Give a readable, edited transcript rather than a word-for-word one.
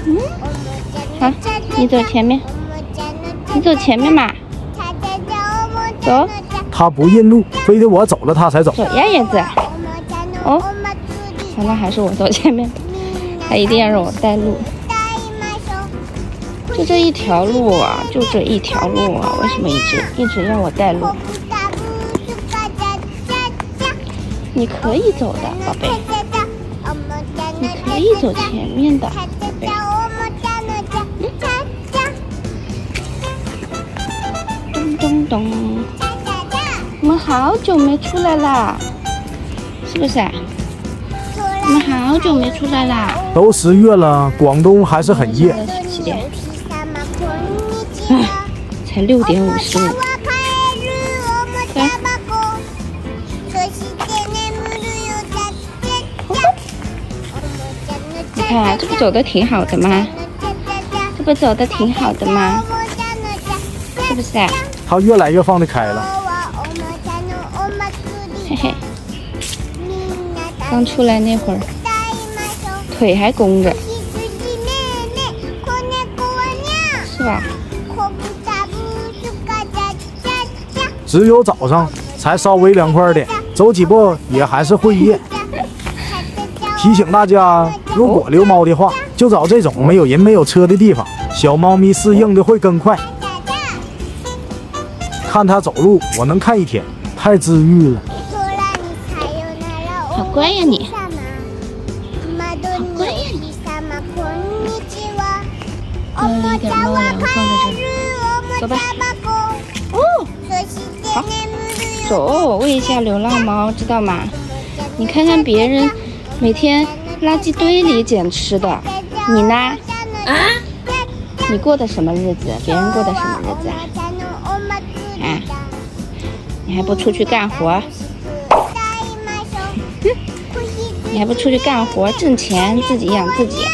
嗯，好，你走前面，你走前面嘛，走。他不认路，非得我走了他才走。走呀，叶子。哦，好，那还是我走前面，他一定要让我带路。就这一条路啊，就这一条路啊，为什么一直要我带路？你可以走的，宝贝，你可以走前面的，宝贝。咚咚咚，我们好久没出来啦，是不是啊？我们好久没出来啦。都10月了，广东还是很热。7点。唉，才6点55。你看，这不走的挺好的吗？这不走的挺好的吗？是不是啊？他越来越放得开了。嘿嘿，刚出来那会儿，腿还弓着，是吧？只有早上才稍微凉快点，走几步也还是会热。提醒大家，如果遛猫的话，就找这种没有人没有车的地方，小猫咪适应的会更快。看它走路，我能看一天，太治愈了。好乖呀你，好乖呀你。弄了一点猫粮放在这里，走吧。哦，好，走，喂一下流浪猫，知道吗？你看看别人每天垃圾堆里捡吃的，你呢？啊？你过的什么日子？别人过的什么日子啊？啊？你还不出去干活？你还不出去干活挣钱，自己养自己？